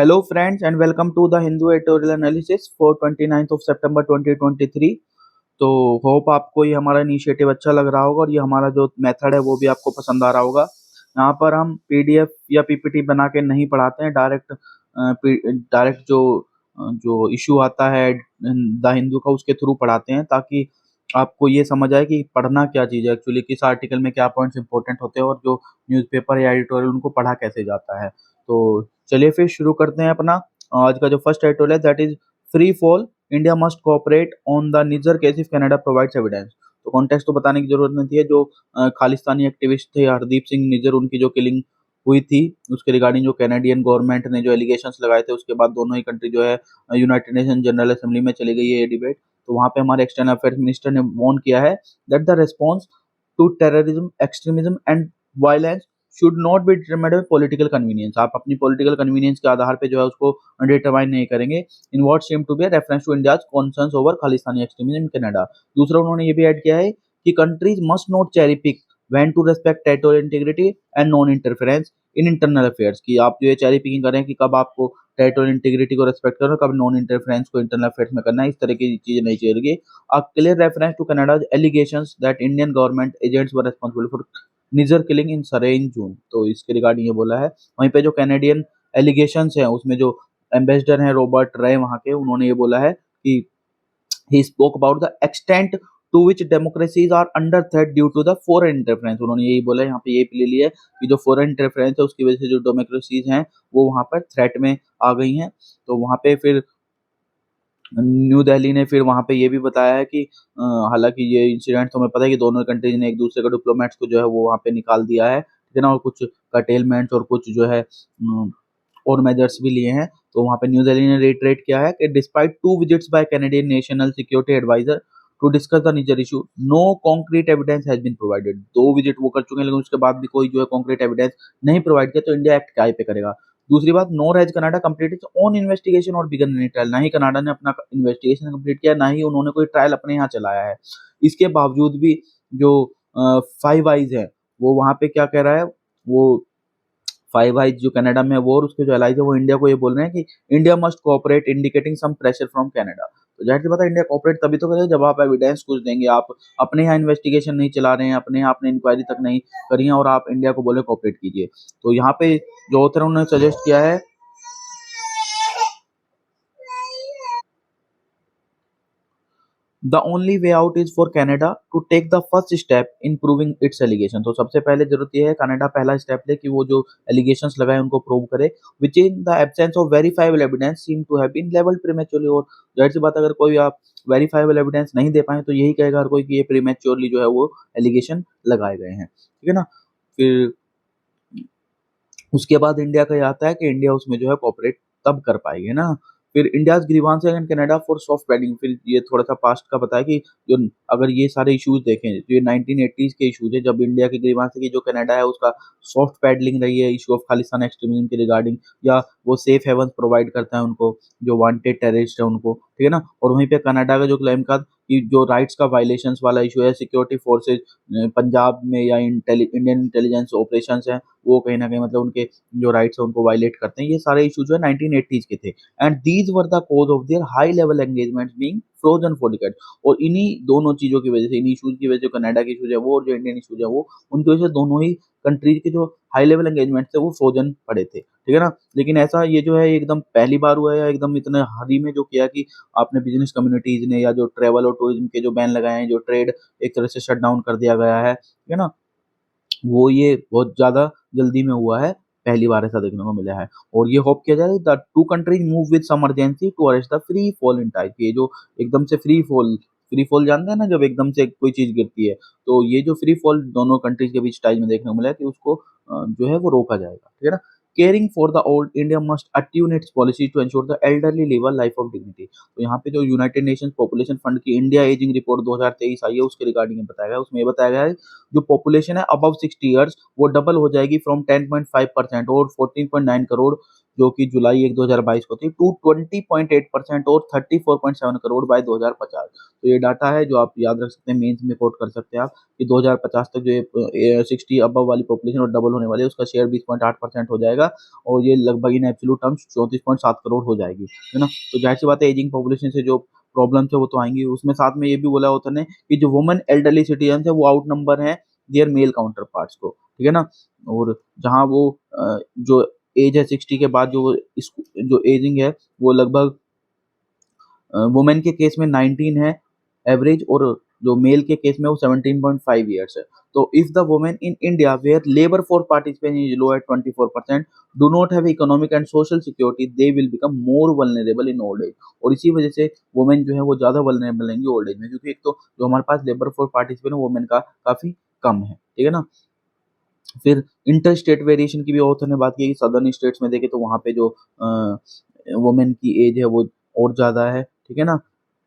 Hello friends and welcome to the Hindu editorial analysis for 29th of September 2023। तो hope आपको ये हमारा initiative अच्छा लग रहा होगा और ये हमारा जो मेथड है वो भी आपको पसंद आ रहा होगा। यहाँ पर हम पीडीएफ या पीपीटी बना के नहीं पढ़ाते हैं, डायरेक्ट जो इशू आता है द हिंदू का उसके थ्रू पढ़ाते हैं, ताकि आपको ये समझ आए कि पढ़ना क्या चीज़ है एक्चुअली, किस आर्टिकल में क्या पॉइंट्स इंपॉर्टेंट होते हैं और जो न्यूज़पेपर या एडिटोरियल उनको पढ़ा कैसे जाता है। तो चलिए फिर शुरू करते हैं अपना आज का जो फर्स्ट एडिटोरियल है, that is free fall, India must cooperate on the Nijjar case if Canada provides evidence. तो कॉन्टेक्स्ट तो बताने की जरूरत नहीं है। जो खालिस्तानी एक्टिविस्ट थे हरदीप सिंह निजर, उनकी जो किलिंग हुई थी उसके रिगार्डिंग जो कैनेडियन गवर्नमेंट ने जो एलिगेशंस लगाए थे, उसके बाद दोनों ही कंट्री जो है यूनाइटेड नेशन जनरल असेंबली में चली गई है ये डिबेट। तो वहां पे हमारे एक्सटर्नल अफेयर्स मिनिस्टर ने वार्न किया है that the response to terrorism, extremism and violence should not be determined by political convenience. आप अपनी पॉलिटिकल कन्वीनियंस के आधार पे जो है उसको डिटरमाइन नहीं करेंगे। In what seem to be reference to India's concerns over Khalistani extremism in Canada. दूसरा उन्होंने ये भी ऐड किया है कि countries must not cherry pick when to respect territorial integrity and non interference in internal affairs. की आप जो ये चेरी पिकिंग करें कि कब आपको टेरिटोरियल इंटीग्रिटी को रेस्पेक्ट करना, कब नॉन इंटरफेरेंस को इंटरनल अफेयर्स में करना है, इस तरह की चीजें नहीं चाहिए। A clear reference to Canada's allegations that Indian government agents were responsible for Nijjar killing in Surrey in जून। तो इसके रिगार्डिंग ये बोला है। वहीं पे जो कैनेडियन एलिगेशंस हैं उसमें जो एम्बेसडर हैं रॉबर्ट रे वहां के, उन्होंने ये बोला है कि he spoke about the extent to which democracies are under threat due to the foreign interference। उन्होंने यही बोला, यहाँ पे ये ले लिया है कि जो फॉरेन इंटरफेरेंस है उसकी वजह से जो डेमोक्रेसीज हैं वो वहां पर थ्रेट में आ गई हैं। तो वहां पे फिर न्यू दिल्ली ने फिर वहां पे ये भी बताया है कि हालांकि ये इंसिडेंट तो हमें पता है कि दोनों कंट्रीज ने एक दूसरे के डिप्लोमेट्स को जो है वो वहां पे निकाल दिया है, ठीक है ना, और कुछ कटेलमेंट और कुछ जो है और मेजर्स भी लिए हैं। तो वहां पे न्यू दिल्ली ने रिटरेट किया है कि despite two visits by Canadian national security adviser to discuss the Nijjar issue, no concrete evidence has been provided. दो विजिट वो कर चुके हैं लेकिन उसके बाद भी कोई जो है कॉन्क्रीट एविडेंस नहीं प्रोवाइड किया, तो इंडिया एक्ट क्या पे करेगा। दूसरी बात, nor has Canada completed its own investigation और बिगन एनी ट्रायल। ना ही कनाडा ने अपना इन्वेस्टिगेशन कंप्लीट किया, ना ही उन्होंने कोई ट्रायल अपने यहाँ चलाया है। इसके बावजूद भी जो फाइव आइज है वो वहां पे क्या कह रहा है, वो फाइव आइज जो कनाडा में है वो और उसके जो एलाइज है वो इंडिया को ये बोल रहे हैं कि India must cooperate, indicating some pressure from Canada. तो जाहिर सी बात है इंडिया कोऑपरेट तभी तो करेगा जब आप एविडेंस कुछ देंगे। आप अपने यहाँ इन्वेस्टिगेशन नहीं चला रहे हैं, अपने यहाँ आपने इंक्वायरी तक नहीं करी है और आप इंडिया को बोले कोऑपरेट कीजिए। तो यहाँ पे जो ऑथर उन्होंने सजेस्ट किया है, the only way out is for Canada to take the first step in proving its allegation. तो सबसे पहले जरूरत यह है कनाडा पहला स्टेप ले कि वो जो एलिगेशंस लगाए उनको प्रूव करे, which in the absence of verifiable evidence seem to have been levelled prematurely. और जाहिर सी बात अगर कोई आप वेरीफाइबल एविडेंस नहीं दे पाए तो यही कहेगा हर कोई कि ये प्रीमेच्योरली जो है वो एलिगेशन लगाए गए हैं, ठीक है ना। फिर उसके बाद इंडिया का ये आता है कि इंडिया उसमें जो है कोऑपरेट तब कर पाएगी ना। फिर India's grievance against Canada for soft padding. फिर ये थोड़ा सा पास्ट का बताया कि जो अगर ये सारे इश्यूज देखें तो ये 1980s के इश्यूज है, जब इंडिया के ग्रीवांस है कि जो कनाडा है उसका सॉफ्ट पैडलिंग रही है इशू ऑफ खालिस्तान एक्सट्रीमिज्म के रिगार्डिंग, या वो सेफ हेवन प्रोवाइड करता है उनको जो वांटेड टेररिस्ट है उनको, ठीक है ना। और वहीं पे कनाडा का जो क्लेम का कि जो राइट्स का वायलेशंस वाला इशू है, सिक्योरिटी फोर्सेज पंजाब में या इंडियन इंटेलिजेंस ऑपरेशंस है वो कहीं ना कहीं मतलब उनके जो राइट्स है उनको वायलेट करते हैं। ये सारे इशू जो है 1980s के थे and these were the cause of their high level engagements being frozen for decade. और इन्हीं दोनों चीजों की वजह से, इन इशूज की वजह से, कनाडा के इशूज है वो और जो इंडियन इशूज है वो, उनकी वजह से दोनों ही कंट्रीज के जो हाई लेवल एंगेजमेंट थे वो फ्रोजन पड़े थे, ठीक है ना। लेकिन ऐसा ये जो है एकदम पहली बार हुआ है या एकदम इतने हाल ही में जो किया कि आपने बिजनेस कम्युनिटीज ने या जो ट्रेवल और टूरिज्म के जो बैन लगाए हैं, जो ट्रेड एक तरह से शट डाउन कर दिया गया है, ठीक है ना, वो ये बहुत ज़्यादा जल्दी में हुआ है, पहली बार ऐसा देखने को मिला है। और ये होप किया जाए the two countries move with some urgency to arrest the free fall in ties. ये जो एकदम से फ्री फॉल जानते हैं ना, जब एकदम से कोई चीज गिरती है, तो ये जो फ्री फॉल दोनों कंट्रीज के बीच टाइज में देखने को मिला है कि उसको जो है वो रोका जाएगा, ठीक है ना। Caring for the old, India must attune its policy to ensure the elderly live a life of dignity. तो यहाँ पे जो यूनाइटेड नेशंस पॉपुलेशन फंड की इंडिया एजिंग रिपोर्ट 2023 आई है उसके रिगार्डिंग बताया गया है। उसमें ये बताया गया है जो पॉपुलेशन है अबव 60 ईयर्स वो डबल हो जाएगी फ्रॉम 10.5% और 14.9 करोड़ जो कि जुलाई 1 2022 को थी, टू 20.8% और 34.7 करोड़ बाय 2050। तो ये डाटा है जो आप याद रख सकते हैं, मेंस में कोट कर सकते हैं आप कि 2050 तक जो ये 60 अबव वाली पॉपुलेशन और डबल होने वाली है, उसका शेयर 20.8% हो जाएगा और ये लगभग इन एब्सोल्यूट टर्म्स 34.7 करोड़ हो जाएगी, है ना। तो जाहिर सी बात है, एजिंग पॉपुलेशन से जो प्रॉब्लम्स है वो तो आएंगी। उसमें साथ में ये भी बोला होता ने कि जो वुमेन एल्डरली सिटीजन है वो आउट नंबर है देयर मेल काउंटर पार्ट्स को, ठीक है ना। और जहाँ वो जो एज है 60 के बाद जो एजिंग है वो लगभग वुमेन के केस में 19 है एवरेज, और जो मेल के केस में वो 17.5 ईयर्स है। तो if the women in India where labour force participation is low at 24% do not have economic and social security they will become more vulnerable in old age. और इसी वजह से वुमेन जो है वो ज्यादा वल्नरेबल रहेंगी ओल्ड एज में, क्योंकि एक तो जो हमारे पास लेबर फोर्स पार्टिसिपेशन वुमेन का काफी कम है, ठीक है ना। फिर इंटर स्टेट वेरिएशन की भी ऑथर ने बात की कि सदर्न स्टेट्स में देखे तो वहाँ पे जो वुमेन की एज है वो और ज़्यादा है, ठीक है ना।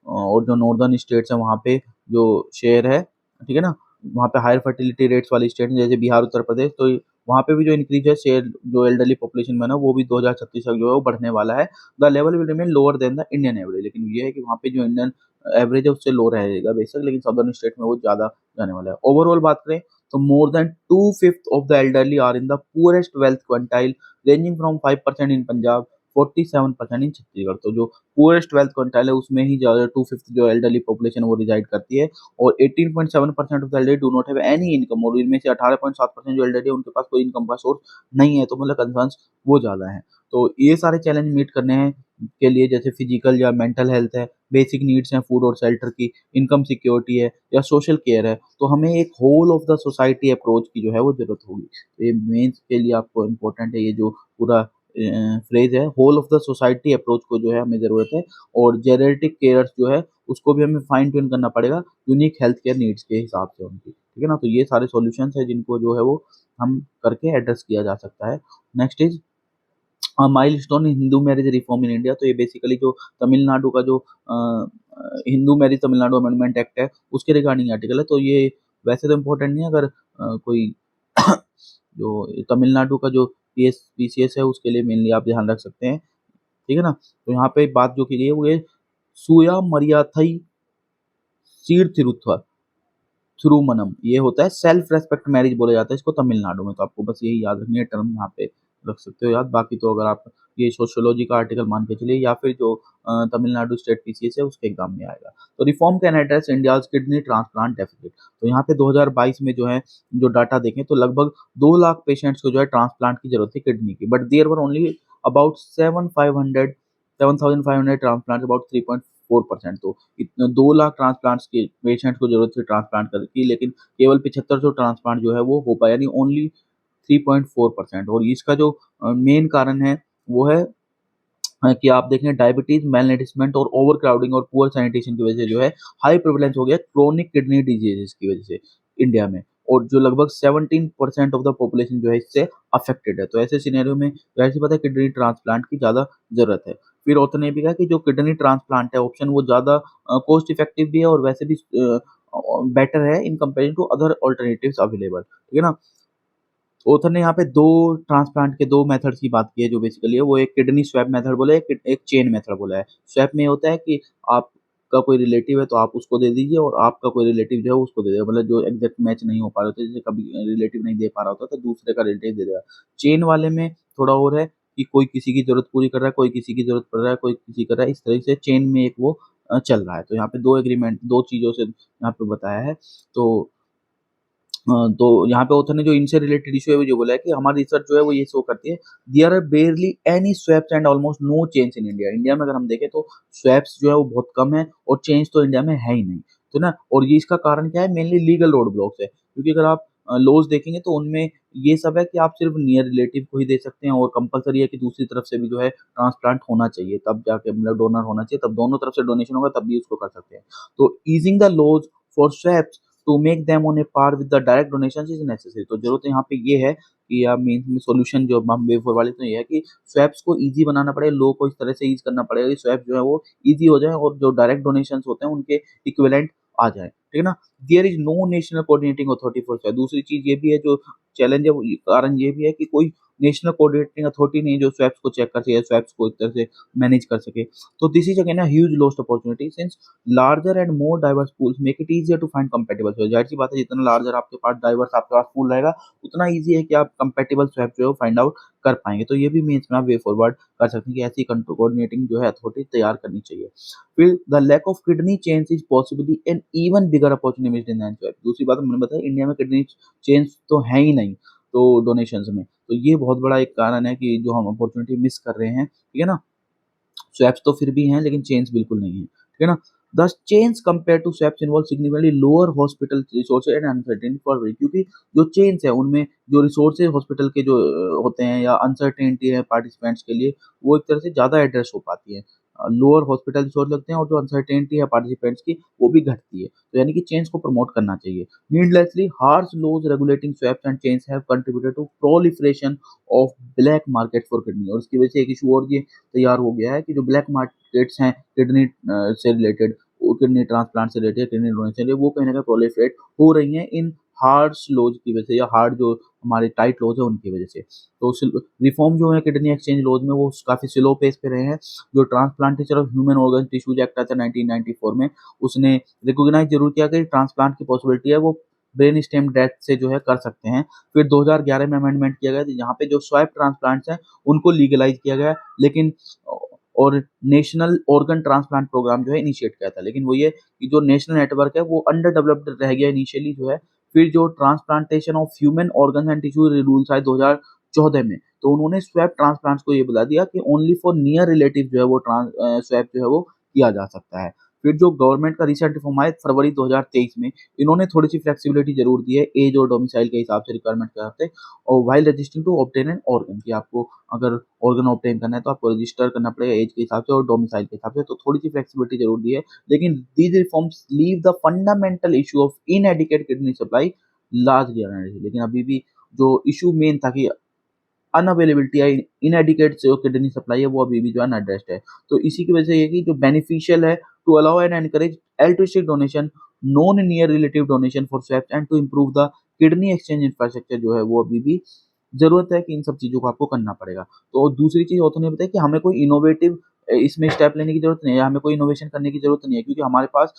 और जो नॉर्दर्न स्टेट्स हैं वहाँ पे जो शेयर है, ठीक है ना, वहाँ पे हायर फर्टिलिटी रेट्स वाली स्टेट जैसे बिहार, उत्तर प्रदेश, तो वहाँ पे भी जो इंक्रीज है शेयर जो एल्डरली पॉपुलेशन में ना, वो भी 2036 तक जो है वो बढ़ने वाला है। The level will remain lower than the Indian average, लेकिन ये है कि वहाँ पे जो इंडियन एवरेज है उससे लो रहेगा बेशक, लेकिन सदर्न स्टेट में वो ज़्यादा जाने वाला है। ओवरऑल बात करें तो more than 2/5 of the elderly are in the poorest wealth quintile, ranging from 5% in Punjab, 47% इन छत्तीसगढ़। तो जो पुअरेस्ट वेल्थ क्वांटाइल है उसमें ही ज्यादा 2/5 जो एल्डरली पॉपुलेशन वो रिजाइड करती है, और 18.7% of the elderly do not have any income, और इनमें से 18.7% जो एल्डरली है उनके पास कोई इनकम का सोर्स नहीं है। तो मतलब कंसर्न्स वो ज्यादा है। तो ये सारे चैलेंज मीट करने हैं के लिए, जैसे फिजिकल या मेंटल हेल्थ है, बेसिक नीड्स हैं फूड और शेल्टर की, इनकम सिक्योरिटी है या सोशल केयर है, तो हमें एक whole of the society approach की जो है वो जरूरत होगी। तो ये मेंस के लिए आपको इम्पोर्टेंट है, ये जो पूरा फ्रेज है, whole of the society approach को जो है हमें ज़रूरत है। और जेनेटिक केयर्स जो है उसको भी हमें फाइन ट्यून करना पड़ेगा यूनिक हेल्थ केयर नीड्स के हिसाब से उनकी, ठीक है ना। तो ये सारे सॉल्यूशंस है जिनको जो है वो हम करके एड्रेस किया जा सकता है। Next is milestone Hindu marriage reform in India. तो ये बेसिकली जो तमिलनाडु का जो Hindu marriage Tamil Nadu amendment act है उसके रिगार्डिंग आर्टिकल है। तो ये वैसे तो इम्पोर्टेंट नहीं है, अगर कोई जो तमिलनाडु का जो पीसीएस है उसके लिए मेनली आप ध्यान रख सकते हैं, ठीक है ना। तो यहाँ पे बात जो की गई है वो ये सुया मरियाथई सीर थिरुथर थिरुमनम, ये होता है सेल्फ रेस्पेक्ट मैरिज बोला जाता है इसको तमिलनाडु में। तो आपको बस यही याद रखनी है टर्म, यहाँ पे रख सकते हो याद। बाकी तो अगर आप ये सोशियोलॉजी का आर्टिकल मान के चलिए या फिर जो तमिलनाडु स्टेट पीसीएस है उसके एग्जाम में आएगा। तो reform can address India's kidney transplant deficit. तो यहाँ पे 2022 में जो है जो डाटा देखें तो लगभग 2 लाख पेशेंट्स को जो है ट्रांसप्लांट की जरूरत थी किडनी की, but there were only about 7,500 transplant, about 3.4%। तो इतने 2 लाख ट्रांसप्लांट्स के पेशेंट्स को जरूरत थी ट्रांसप्लांट करने की, लेकिन केवल 7500 ट्रांसप्लांट जो है वो हो पाया, यानी ओनली 3.4%। और इसका जो मेन कारण है वो है कि आप देखें डायबिटीज, मेलनरिशमेंट और ओवर क्राउडिंग और पुअर सैनिटेशन की वजह से जो है हाई प्रेवलेंस हो गया क्रोनिक किडनी डिजीजेस की वजह से इंडिया में, और जो लगभग 17% ऑफ द पॉपुलेशन जो है इससे अफेक्टेड है। तो ऐसे सिनेरियो में जाहिर सी बात है किडनी ट्रांसप्लांट की ज़्यादा ज़रूरत है। फिर ऑथर ने भी कहा कि जो किडनी ट्रांसप्लांट है ऑप्शन वो ज़्यादा कॉस्ट इफेक्टिव भी है और वैसे भी बेटर है in comparison to other alternatives available, ठीक है ना। ऑथर ने यहाँ पे दो ट्रांसप्लांट के दो मेथड्स की बात की है जो बेसिकली है वो, एक किडनी स्वैप मेथड बोला है, एक चेन मेथड बोला है। स्वैप में होता है कि आपका कोई रिलेटिव है तो आप उसको दे दीजिए और आपका कोई रिलेटिव जो है उसको दे देगा, मतलब जो एग्जैक्ट मैच नहीं हो पा रहे होते, जैसे कभी रिलेटिव नहीं दे पा रहा होता तो दूसरे का रिलेटिव दे देगा। चेन वाले में थोड़ा और है कि कोई किसी की जरूरत पूरी कर रहा है, कोई किसी की जरूरत पड़ रहा है, कोई किसी कर रहा है, इस तरह से चेन में एक वो चल रहा है। तो यहाँ पे दो एग्रीमेंट दो चीजों से यहाँ पे बताया है। तो यहाँ पे ऑथर ने जो इनसे रिलेटेड इशू है वो जो बोला है कि हमारी रिसर्च जो है वो ये शो करती है there are barely any swaps and almost no change in India. India में अगर हम देखें तो स्वैप्स जो है वो बहुत कम है और चेंज तो इंडिया में है ही नहीं, तो ना। और ये इसका कारण क्या है, मेनली लीगल रोड ब्लॉक्स है, क्योंकि अगर आप लॉज देखेंगे तो उनमें ये सब है कि आप सिर्फ नियर रिलेटिव को ही दे सकते हैं और कंपलसरी है कि दूसरी तरफ से भी जो है ट्रांसप्लांट होना चाहिए, तब जाके मतलब डोनर होना चाहिए, तब दोनों तरफ से डोनेशन होगा तब भी उसको कर सकते हैं। तो easing the laws for swaps to make them on a par with the direct donation is necessary. तो जरूरत यहाँ पे ये है कि या मेन में सोल्यूशन जो हम वे फॉर वाले तो ये है कि स्वैप्स को इजी बनाना पड़ेगा, लो को इस तरह से ईज करना पड़ेगा कि स्वैप जो है वो इजी हो जाए और जो डायरेक्ट डोनेशन होते हैं उनके इक्विवेलेंट आ जाए, ठीक है ना। There is no national coordinating authority for swap. दूसरी चीज ये भी है जो चैलेंज है, कारण ये भी है कि कोई नेशनल कोऑर्डिनेटिंग अथॉरिटी नहीं है जो स्वैप्स को चेक कर सके, स्वैप्स को एक तरह से मैनेज कर सके। तो this is again a huge lost opportunity since larger and more diverse pools make it easier to find compatible swap. जाहिर सी बात है, जितना लार्जर आपके पास डाइवर्स आपके पास पूल रहेगा, उतना ईजी है कि आप कंपैटिबल स्वैप जो है फाइंड आउट कर पाएंगे। तो ये भी मीन्स में आप वे फॉरवर्ड कर सकते हैं कि ऐसी कोऑर्डिनेटिंग जो है अथॉरिटी तैयार करनी चाहिए। फिर the lack of kidney change is possibly an even bigger opportunity missed in swap. दूसरी बात मैंने बताया, इंडिया में किडनी चेंज तो है ही नहीं तो डोनेशंस में, तो ये बहुत बड़ा एक कारण है कि जो हम अपॉर्चुनिटी मिस कर रहे हैं, ठीक है ना। स्वैप्स तो फिर भी हैं लेकिन चेंज बिल्कुल नहीं है, ठीक है ना। The change compare to swaps involve significantly lower hospital resources and uncertainty for, क्योंकि जो चेंज है उनमें जो रिसोर्सेज हॉस्पिटल के जो होते हैं या अनसर्टेनिटी है पार्टिसिपेंट्स के लिए, वो एक तरह से ज़्यादा एड्रेस हो पाती है। लोअर हॉस्पिटल रिसोर्स लगते हैं और जो अनसर्टेनिटी है पार्टिसिपेंट्स की वो भी घटती है, तो यानी कि चेंज को प्रमोट करना चाहिए। Needlessly harsh laws regulating swaps and change have contributed to proliferation of black market for kidney. और इसकी वजह से एक इशू और ये तैयार हो गया है कि जो ब्लैक मार्केट्स हैं किडनी से रिलेटेड, किडनी ट्रांसप्लांट से रिलेटेड, किडनी डोनेशन से रिलेटेड, वो कहीं ना कहीं प्रोलिफरेट हो रही हैं इन हार्श लॉज की वजह से, या हार्ड जो हमारे टाइट लॉज है उनकी वजह से। तो रिफॉर्म जो है किडनी एक्सचेंज लॉज में वो काफी स्लो पेस पे रहे हैं। जो transplantation of human organ tissues act आता है 1994 में, उसने रिकॉग्नाइज जरूर किया कि ट्रांसप्लांट की पॉसिबिलिटी है, वो ब्रेन स्टेम डेथ से जो है कर सकते हैं। फिर 2011 में अमेंडमेंट किया गया जहाँ पे जो स्वैप ट्रांसप्लांट्स हैं उनको लीगलाइज किया गया, लेकिन और नेशनल ऑर्गन ट्रांसप्लांट प्रोग्राम जो है इनिशिएट किया था, लेकिन वो ये कि जो नेशनल नेटवर्क है वो अंडर डेवलप्ड रह गया इनिशियली जो है। फिर जो transplantation of human organ and tissue rules आए 2014 में, तो उन्होंने स्वैप ट्रांसप्लांट्स को ये बता दिया कि ओनली फॉर नियर रिलेटिव जो है वो स्वैप जो है वो किया जा सकता है। फिर जो गवर्नमेंट का रिसेंट रिफॉर्म आया फरवरी 2023 में, इन्होंने थोड़ी सी फ्लेक्सिबिलिटी जरूर दी है एज और डोमिसाइल के हिसाब से, रिक्वायरमेंट के हिसाब से, और while registering to obtain an organ, कि आपको अगर ऑर्गन ऑब्टेन करना है तो आपको रजिस्टर करना पड़ेगा एज के हिसाब से और डोमिसाइल के हिसाब से, तो थोड़ी सी फ्लेक्सिबिलिटी जरूर दी है। लेकिन these reforms leave the fundamental issue of inadequate kidney supply largely unaddressed. लेकिन अभी भी जो इशू मेन था कि अनअवेलेबिलिटी या इनएडिकेट जो किडनी सप्लाई है वो अभी भी जो है अनएड्रेस्ड है। तो इसी की वजह से ये कि जो बेनिफिशियल है to allow and encourage altruistic donation, non near relative donation for swaps and to improve the kidney exchange infrastructure जो है वो अभी भी ज़रूरत है कि इन सब चीज़ों को आपको करना पड़ेगा। तो दूसरी चीज़ ऑथर ने बताया कि हमें कोई इनोवेटिव इसमें स्टेप लेने की ज़रूरत नहीं है, हमें कोई इनोवेशन करने की ज़रूरत नहीं है, क्योंकि हमारे पास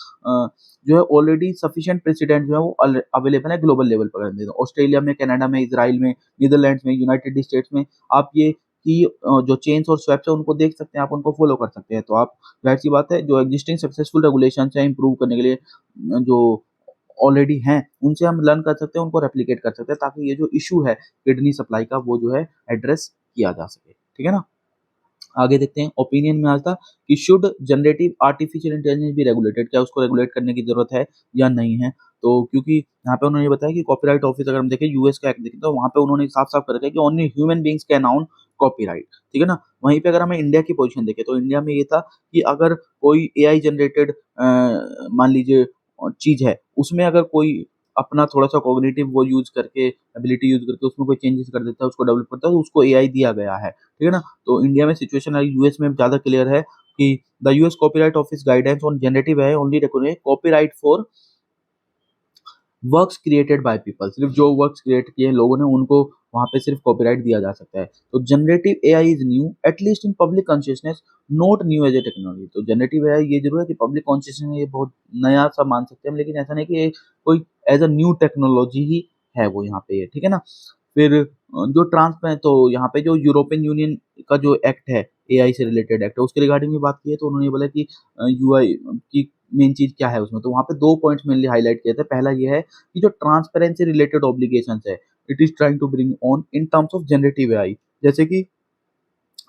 जो है ऑलरेडी सफिशिएंट प्रेसिडेंट जो है वो अवेलेबल है ग्लोबल लेवल पर। ऑस्ट्रेलिया में, कनाडा में, इजराइल में, नीदरलैंड्स में, यूनाइटेड स्टेट्स में आप ये कि जो चेन्स और स्वैप्स है उनको देख सकते हैं, आप उनको फॉलो कर सकते हैं। तो आप ज़ाहिर-सी बात है जो एक्जिस्टिंग सक्सेसफुल रेगुलेशंस हैं इम्प्रूव करने के लिए जो ऑलरेडी हैं, उनसे हम लर्न कर सकते हैं, उनको रेप्लिकेट कर सकते हैं, ताकि ये जो इश्यू है किडनी सप्लाई का वो जो है एड्रेस किया जा सके। ठीक है ना? आगे देखते हैं, ओपिनियन में आज था कि शुड जनरेटिव आर्टिफिशियल इंटेलिजेंस भी रेगुलेटेड, क्या उसको रेगुलेट करने की जरूरत है या नहीं है। तो क्योंकि यहाँ पे उन्होंने बताया कि कॉपीराइट ऑफिस अगर हम देखें यूएस का एक्ट देखें तो वहाँ पे उन्होंने साफ साफ कर रखा है कि only human beings can on copyright, ठीक है ना। वहीं पे अगर हमें इंडिया की पोजीशन देखें तो इंडिया में ये था कि अगर कोई एआई जनरेटेड मान लीजिए चीज है, उसमें अगर कोई अपना थोड़ा सा कॉग्निटिव वो यूज करके, एबिलिटी यूज करके उसमें कोई चेंजेस कर देता है, उसको डेवलप करता है, तो उसको एआई दिया गया है, ठीक है ना। तो इंडिया में सिचुएशन यूएस में ज़्यादा क्लियर है कि the US copyright office guidance on generative AI only recognise copyright for works created by people. सिर्फ जो वर्क्स क्रिएट किए लोगों ने उनको वहां पे सिर्फ कॉपीराइट दिया जा सकता है। तो generative AI is new at least in public consciousness, not new as a technology. तो जनरेटिव एआई ये जरूर है कि पब्लिक कॉन्शियसनेस में ये बहुत नया सा मान सकते हैं, लेकिन ऐसा नहीं कि ये कोई एज अ न्यू टेक्नोलॉजी ही है वो यहाँ पे, ठीक है ना। फिर जो ट्रांसपेरेंट, तो यहाँ पे जो यूरोपियन यूनियन का जो एक्ट है, एआई से रिलेटेड एक्ट है, उसके रिगार्डिंग में बात की है, तो उन्होंने बोला कि यूआई की मेन चीज क्या है उसमें। तो वहाँ पे दो पॉइंट्स मेनली हाईलाइट किए थे। पहला ये है कि जो ट्रांसपेरेंसी रिलेटेड ऑब्लिगेशंस है, it is trying to bring on in terms of generative AI. जैसे कि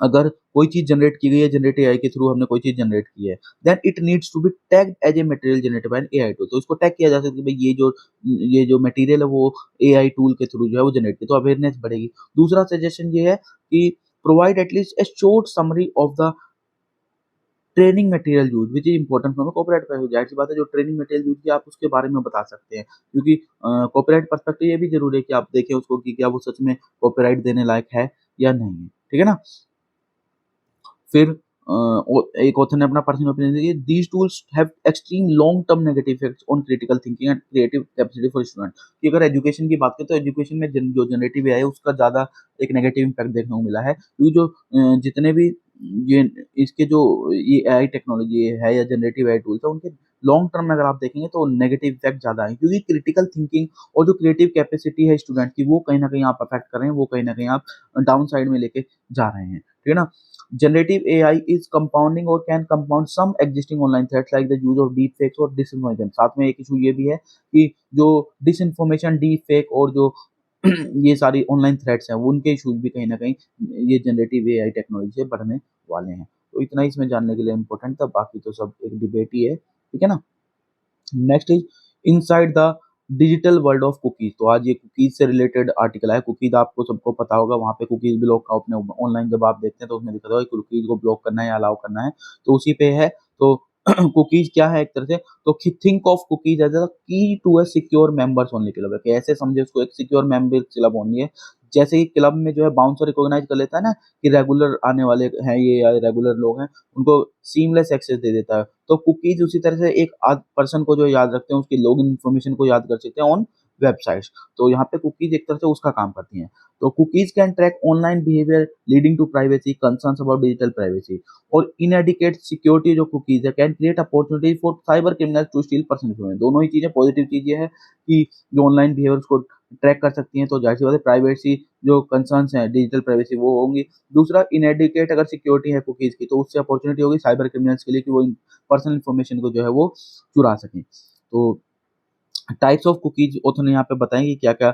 अगर कोई चीज जनरेट की गई है जनरेटिव एआई के थ्रू, हमने कोई चीज जनरेट की है, then it needs to be tagged as a material generated by an AI tool. तो इसको टैग किया जा सकता है कि भाई ये जो मटेरियल है वो एआई टूल के थ्रू जो है वो जनरेट की, तो अवेयरनेस बढ़ेगी। दूसरा सजेशन ये है कि provide at least A short summary of the training material use which is important from copyright पर। जाहिर सी बात है जो ट्रेनिंग मटेरियल यूज किया आप उसके बारे में बता सकते हैं, क्योंकि कॉपीराइट पर्सपेक्टिव ये भी जरूरी है कि आप देखें उसको कि क्या वो सच में कॉपीराइट देने लायक है या नहीं है, ठीक है ना। फिर एक ऑथर ने अपना पर्सनल ओपिनियन दिया, these tools have extreme long term negative effects on critical thinking and creative capacity for student. कि अगर एजुकेशन की बात करें तो एजुकेशन में जो जनरेटिव एआई है उसका ज़्यादा एक नेगेटिव इम्पैक्ट देखने को मिला है, क्योंकि जो जितने भी ये इसके जो ये एआई टेक्नोलॉजी है या जनरेटिव एआई टूल्स है, उनके लॉन्ग टर्म में अगर आप देखेंगे तो नेगेटिव इफेक्ट ज़्यादा है, क्योंकि क्रिटिकल थिंकिंग और जो क्रिएटिव कैपेसिटी है स्टूडेंट की, वो कहीं न कहीं आप अफेक्ट कर रहे हैं, वो कहीं न कहीं आप डाउन साइड में लेके जा रहे हैं, ठीक है ना? Generative AI is compounding or can compound some existing online threats like the use of deepfakes और disinformation। साथ में एक इशू ये भी है कि जो डिसइन्फॉर्मेशन, डीपफेक और जो ये सारी ऑनलाइन थ्रेट्स हैं, वो उनके इशूज भी कहीं न कहीं ये जनरेटिव एआई टेक्नोलॉजी से बढ़ने वाले हैं। तो इतना ही इसमें जानने के लिए इम्पोर्टेंट था, बाकी तो सब एक डिबेट ही है, ठीक है ना? Next is inside the digital world of cookies. तो आज ये कुकीज से रिलेटेड आर्टिकल है। कुकीज आपको सबको पता होगा, वहाँ पे कुकीज ब्लॉक का अपने ऑनलाइन जब आप देखते हैं तो उसमें दिखा होगा कि कुकीज को ब्लॉक करना है या अलाउ करना है, तो उसी पे है। तो कुकीज क्या है एक तरह से, तो think of cookies as a key to a secure members only club है, कि ऐसे समझे उसको एक सिक्योर मेंबर क्लब ओनली है। जैसे ही क्लब में जो है बाउंसर रिकॉग्नाइज कर लेता है ना कि रेगुलर आने वाले हैं ये या रेगुलर लोग हैं, उनको सीमलेस एक्सेस दे देता है। तो कुकीज उसी तरह से एक पर्सन को जो याद रखते हैं, उसकी लॉगिन इन्फॉर्मेशन को याद कर सकते हैं ऑन वेबसाइट्स। तो यहाँ पे कुकीज एक तरह से उसका काम करती हैं। तो cookies can track online behaviour leading to privacy concerns about digital privacy, और इनएडिकेट सिक्योरिटी जो कुकीज है can create opportunity for cyber criminals to steal personal information. दोनों ही चीजें पॉजिटिव चीजें हैं कि जो ऑनलाइन बिहेवियर को ट्रैक कर सकती हैं, तो जाहिर सी बात है प्राइवेसी जो कंसर्न्स हैं डिजिटल प्राइवेसी वो होंगी। दूसरा, इनएडिकेट अगर सिक्योरिटी है कुकीज की, तो उससे अपॉर्चुनिटी होगी साइबर क्रिमिनल्स के लिए कि वो पर्सनल इन्फॉर्मेशन को जो है वो चुरा सकें। तो टाइप्स ऑफ कुकीज ऑथर ने यहाँ पे बताएं कि क्या क्या।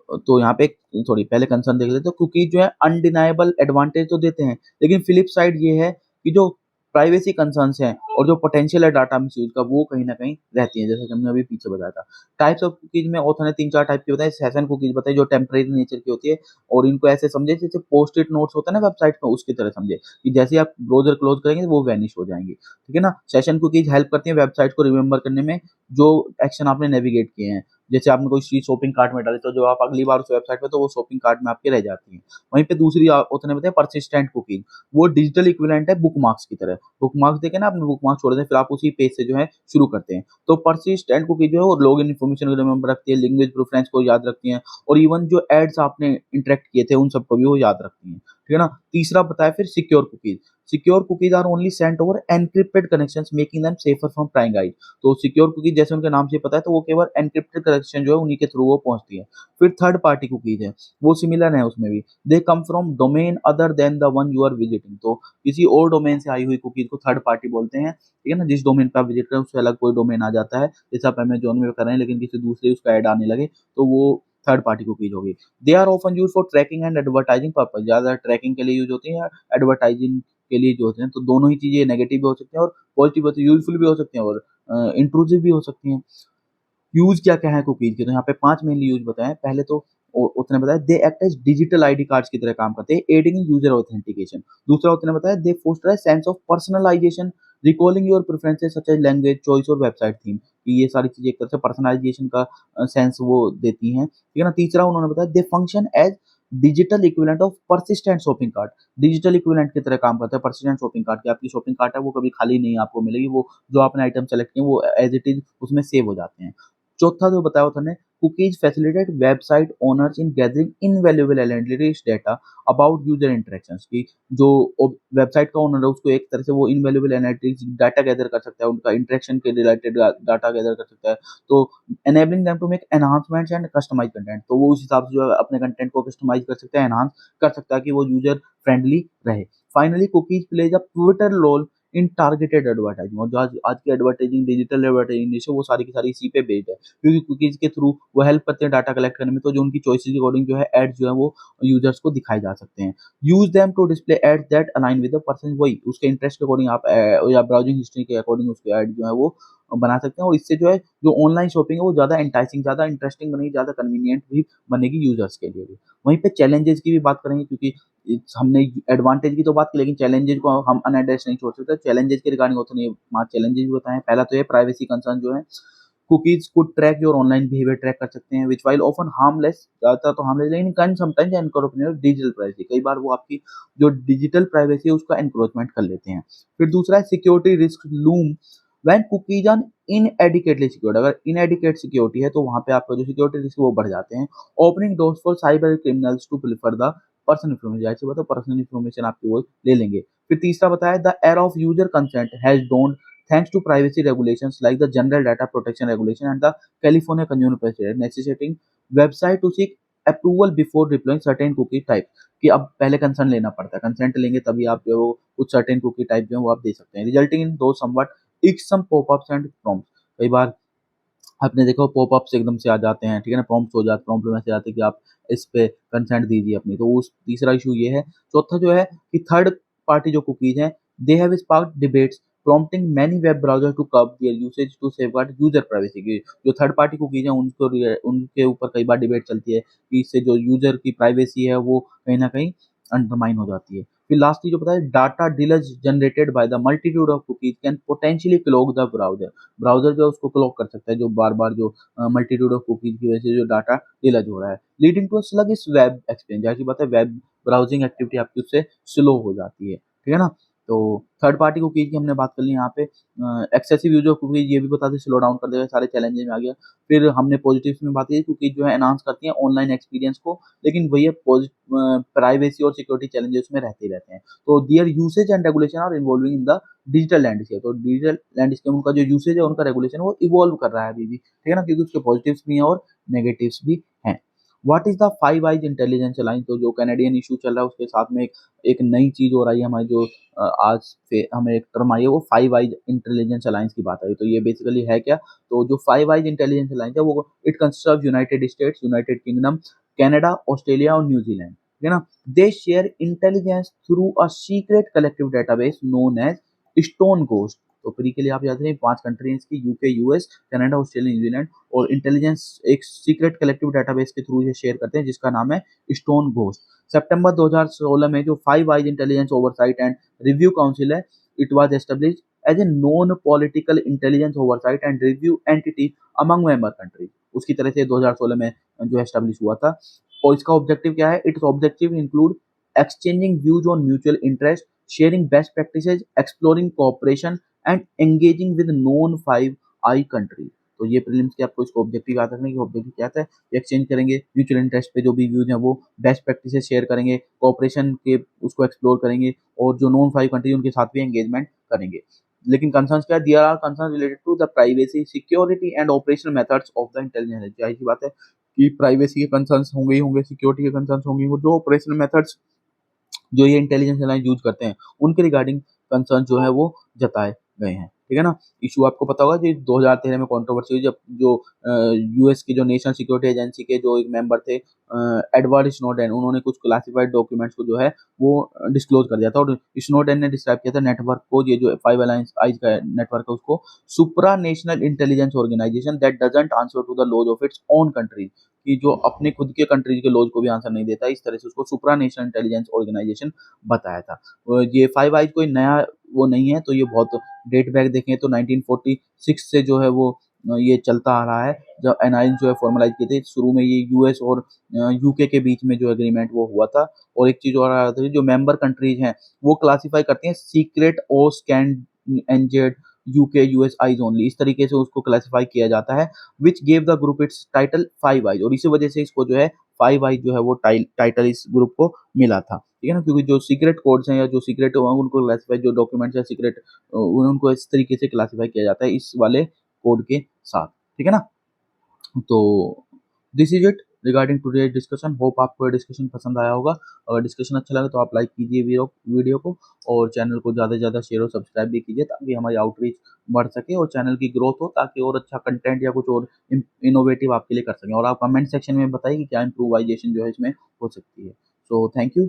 तो यहाँ पे थोड़ी पहले कंसर्न देख लेते हैं। तो कुकीज जो है अनडिनाइबल एडवांटेज तो देते हैं, लेकिन फ्लिप साइड ये है कि जो प्राइवेसी कंसर्न्स हैं और जो पोटेंशियल है डाटा मिसयूज का, वो कहीं ना कहीं रहती है, जैसे कि हमने अभी पीछे बताया था। टाइप्स ऑफ कुकीज में ऑथर ने 3-4 टाइप की बताई। सेशन कुकीज बताई जो टेम्परेरी नेचर की होती है, और इनको ऐसे समझे जैसे पोस्ट इट नोट्स होता है ना वेबसाइट में, उसकी तरह समझे कि जैसे आप ब्राउजर क्लोज करेंगे वो वैनिश हो जाएंगे, ठीक है ना। सेशन कुकीज हेल्प करती है वेबसाइट को रिमेंबर करने में जो एक्शन आपने नेविगेट किए हैं। जैसे आपने कोई चीज शॉपिंग कार्ट में डाली, तो जो आप अगली बार उस वेबसाइट पे, तो वो शॉपिंग कार्ट में आपके रह जाती है। वहीं पे दूसरी उसने बताया परसिस्टेंट कुकीज, वो डिजिटल इक्विवेलेंट है बुकमार्क्स की तरह। बुकमार्क्स देखे ना आपने, बुकमार्क्स छोड़ दें फिर आप उसी पेज से जो है शुरू करते हैं। तो परसिस्टेंट कुकीज जो है वो लॉगिन इन्फॉर्मेशन को रिमेंबर रखती है, लैंग्वेज प्रेफरेंस को याद रखती है, और इवन जो एड्स आपने इंटरेक्ट किए थे उन सबको भी वो याद रखती है, ठीक है ना। तीसरा बताया फिर secure cookies. Secure cookies are only sent over encrypted connections making them safer from prying guide. तो सिक्योर कुकीज जैसे उनके नाम से पता है, तो वो केवल एनक्रिप्टेड कनेक्शन जो है उन्हीं के थ्रू वो पहुंचती है। फिर थर्ड पार्टी कुकीज है, वो सिमिलर है उसमें भी। They come from domain other than the one you are visiting. तो किसी और डोमेन से आई हुई कुकीज को थर्ड पार्टी बोलते हैं, ठीक है ना। जिस डोमेन पे आप विजिट करें उससे अलग कोई डोमेन आ जाता है, जैसे आप अमेजोन में कर रहे हैं लेकिन किसी दूसरे उसका ऐड आने लगे, तो वो थर्ड पार्टी कुकीज होगी। They are often use for tracking and advertising purpose. ज्यादा ट्रैकिंग के लिए यूज होती है या एडवर्टाइजिंग के लिए जो होते हैं। तो दोनों ही चीजें नेगेटिव भी हो सकती हैं और पॉजिटिव भी होती है, यूजफुल भी हो सकती हैं और इंट्रूसिव भी हो सकती हैं। यूज क्या क्या है कुकीज के, तो यहाँ पे 5 मेनली यूज बताए हैं। पहले तो उसने बताया they act as digital ID cards की तरह काम करते हैं, एडिंग इन यूजर ऑथेंटिकेशन। दूसरा उसने बताया they foster a sense of personalisation, recalling your preferences such as language choice और वेबसाइट थीम। ये सारी चीजें एक तरह से पर्सनलाइजेशन का सेंस वो देती हैं, ठीक है ना। तीसरा उन्होंने बताया they function as digital equivalent of persistent shopping cart. Digital equivalent की तरह काम करता है परसिस्टेंट शॉपिंग कार्ट की। आपकी शॉपिंग कार्ट है वो कभी खाली नहीं आपको मिलेगी, वो जो आपने आइटम सेलेक्ट किए वो एज इट इज उसमें सेव हो जाते हैं। चौथा जो बताया था ने, cookies facilitate website owners in gathering invaluable analytics data about user interactions की। जो वेबसाइट का ओनर है उसको एक तरह से वो इनवैल्यूएबल एनालिटिक्स डाटा गैदर कर सकता है, उनका इंटरेक्शन के रिलेटेड डाटा गैदर कर सकता है। तो enabling them to make enhancements and customise content. तो वो उस हिसाब से जो है अपने कंटेंट को कस्टमाइज कर सकता है, एनहांस कर सकता है कि वो यूजर फ्रेंडली रहे। Finally cookies plays a pivotal role in targeted advertising. और जो आज आज की एडवर्टाइजिंग डिजिटल एडवर्टाइजिंग है वो सारी की सारी इसी पे बेस्ड है, क्योंकि कुकीज के थ्रू वो हेल्प करते हैं डाटा कलेक्ट करने में। तो जो उनकी चॉइसेस के अकॉर्डिंग जो है एड्स जो है वो यूजर्स को दिखाए जा सकते हैं। Use them to display ads that align with the person. वही उसके इंटरेस्ट के अकॉर्डिंग आप या ब्राउजिंग हिस्ट्री के अकॉर्डिंग उसके एड जो है वो बना सकते हैं। और इससे जो है जो ऑनलाइन शॉपिंग है वो ज्यादा एंटाइसिंग, ज्यादा इंटरेस्टिंग बनेगी, ज्यादा कन्वीनियंट भी बनेगी यूजर्स के लिए भी। वहीं पे चैलेंजेस की भी बात करेंगे, क्योंकि हमने एडवांटेज की तो बात की लेकिन चैलेंजेस को हम अनएड्रेस नहीं छोड़ सकते। चैलेंजेस के रिगार्डिंग होते नहीं, वहाँ चैलेंजेस भी बताएं। पहला तो ये प्राइवेसी कंसर्न जो है, cookies could track your online behaviour, track कर सकते हैं, विच वाइल ऑफन हार्मलेस, ज्यादातर तो हार्मलेस, लेकिन can sometimes encroach digital privacy, कई बार वो आपकी जो डिजिटल प्राइवेसी है उसका एनक्रोचमेंट कर लेते हैं। फिर दूसरा है security risk loom when cookies are inadequately secured, अगर इनएडिकेट सिक्योरिटी है तो वहां पे आपका जो सिक्योरिटी रिस्क वो बढ़ जाते हैं। Opening doors for cyber criminals to prefer the personal information, जाहिर सी बात है पर्सनल इन्फॉर्मेशन आपकी वो ले लेंगे। फिर तीसरा बताया the era of user consent has don't thanks to privacy regulations like the General Data Protection Regulation and the California Consumer Protection Act, necessitating website to seek approval before deploying certain cookie type, कि अब पहले concern लेना पड़ता है, consent लेंगे तभी आप जो है वो कुछ सर्टेन कुकी टाइप जो है वो आप दे सकते हैं, रिजल्टिंग इन दो समवट इक्सम पॉपअप्स एंड प्रॉम्प्ट्स। कई बार आपने देखा पॉपअप्स एकदम से आ जाते हैं, ठीक है ना, प्रॉम्प्ट्स हो जाते, प्रॉम्प्ट में ऐसे आते हैं कि आप इस पे कंसेंट दीजिए अपनी, तो उस तीसरा इशू ये है। चौथा जो है कि थर्ड पार्टी जो कुकीज हैं they have sparked debates prompting many web browsers to curb their usage to safeguard user privacy, की जो थर्ड पार्टी कुकीज हैं उनको उनके ऊपर कई बार डिबेट चलती है कि इससे जो यूजर की प्राइवेसी है वो कहीं ना कहीं अंडरमाइन हो जाती है। फिर लास्टली जो पता है data dealers generated by the multitude of cookies can potentially clog the browser, browser जो है उसको क्लॉग कर सकता है जो बार बार जो मल्टीट्यूड ऑफ कुकीज की वजह से जो डाटा डीलर्ज हो रहा है, leading to sluggish web experience, जैसी बात है वेब ब्राउजिंग एक्टिविटी आपकी उससे स्लो हो जाती है, ठीक है ना। तो थर्ड पार्टी कुकीज की हमने बात कर ली यहाँ पे। एक्सेसिव यूज ऑफ कुकीज ये भी बताते स्लो डाउन कर देगा, सारे चैलेंजेस में आ गया। फिर हमने पॉजिटिव्स में बात की कुकीज जो है एनहांस करती हैं ऑनलाइन एक्सपीरियंस को, लेकिन वही प्राइवेसी और सिक्योरिटी चैलेंजेस उसमें रहते ही रहते हैं। तो their usage and regulation are involving in the digital landscape, तो डिजिटल लैंडस्केप उनका जो यूसेज है उनका रेगुलेशन वो इवॉल्व कर रहा है अभी भी, ठीक है ना, क्योंकि उसके पॉजिटिव्स भी हैं और नेगेटिव्स भी हैं। What is the five eyes intelligence alliance, तो जो कैनेडियन इशू चल रहा है उसके साथ में एक नई चीज हो रही है हमारी जो आज से हमें एक टर्म आई है वो फाइव आइज इंटेलिजेंस अलायंस की बात आई। तो ये बेसिकली है क्या, तो जो फाइव आइज इंटेलिजेंस अलायंस है वो it consist of United States, United Kingdom, Canada, Australia और न्यूजीलैंड, ठीक है ना। They share intelligence through a secret collective database known as stone ghost. तो फ्री के लिए आप याद रखें 5 कंट्री इसकी, UK, US, Canada, Australia, New Zealand, और इंटेलिजेंस एक सीक्रेट कलेक्टिव डेटाबेस के थ्रू ये शेयर करते हैं जिसका नाम है स्टोन घोस्ट। सितंबर 2016 में जो five eyes intelligence oversight and review council है, it was established as a non political intelligence oversight and review entity among member country, उसकी तरह से 2016 में जो एस्टेब्लिश हुआ था। और इसका ऑब्जेक्टिव क्या है, it's objective include exchanging views on mutual interest, sharing best practices, exploring cooperation and engaging with known five I countries। तो ये प्रीलिम्स के आपको इसको ऑब्जेक्टिव याद रखने की, ऑब्जेक्टिव क्या था, एक्सचेंज करेंगे म्यूचुअल इंटरेस्ट पे जो भी व्यूज हैं वो बेस्ट प्रैक्टिसेस शेयर करेंगे, कोऑपरेशन के उसको एक्सप्लोर करेंगे, और जो नॉन फाइव कंट्री उनके साथ भी एंगेजमेंट करेंगे। लेकिन कंसर्न्स क्या है, there are concern related to the privacy, security and operational methods of the intelligence, जाहिर सी बात है कि प्राइवेसी के कंसर्न्स होंगे ही होंगे, सिक्योरिटी के कंसर्न्स होंगे, वो जो ऑपरेशनल मेथड्स जो ये इंटेलिजेंस अलायंस यूज करते हैं उनके रिगार्डिंग कंसर्न जो है वो जताए गए हैं, ठीक है ना। इशू आपको पता होगा कि 2013 में कंट्रोवर्सी हुई जब जो यूएस की जो नेशनल सिक्योरिटी एजेंसी के जो एक मेंबर थे एडवर्ड स्नोडेन, उन्होंने कुछ क्लासिफाइड डॉक्यूमेंट्स को जो है वो डिस्क्लोज कर दिया था, और स्नोडेन ने डिस्क्राइब किया था नेटवर्क को, ये जो फाइव अलायंस आइज का नेटवर्क है उसको supra national intelligence organisation that doesn't answer to the laws of its own country, कि जो अपने खुद के कंट्रीज के लॉज को भी आंसर नहीं देता, इस तरह से उसको सुप्रा नेशनल इंटेलिजेंस ऑर्गेनाइजेशन बताया था। ये फाइव आइज कोई नया वो नहीं है, तो ये बहुत डेट बैक देखें तो 1946 से जो है वो ये चलता आ रहा है, जब एनआई जो है फॉर्मलाइज किए थे। शुरू में ये यूएस और यूके के बीच में जो एग्रीमेंट वो हुआ था। और एक चीज और आ रहा था, जो मेंबर कंट्रीज हैं वो क्लासीफाई करती हैं सीक्रेट और स्कैंड एंजेड यूके यूएस आइज ओनली, इस तरीके से उसको क्लासिफाई किया जाता है, which gave the group its title five eyes, और इसी वजह से इसको जो है फाइव आइज जो है वो टाइटल इस ग्रुप को मिला था, ठीक है ना, क्योंकि जो सीक्रेट कोड्स हैं या जो सीक्रेट उनको क्लासिफाई जो डॉक्यूमेंट्स या सीक्रेट उनको इस तरीके से क्लासिफाई किया जाता है इस वाले कोड के साथ, ठीक है ना। तो this is it regarding today discussion. Hope आपको ये डिस्कशन पसंद आया होगा। अगर डिस्कशन अच्छा लगा तो आप लाइक कीजिए वीडियो को, और चैनल को ज़्यादा से ज़्यादा शेयर और सब्सक्राइब भी कीजिए ताकि हमारी आउटरीच बढ़ सके और चैनल की ग्रोथ हो, ताकि और अच्छा कंटेंट या कुछ और इनोवेटिव आपके लिए कर सकें। और आप कमेंट सेक्शन में बताइए कि क्या इम्प्रूवाइजेशन जो है इसमें हो सकती है। So thank you.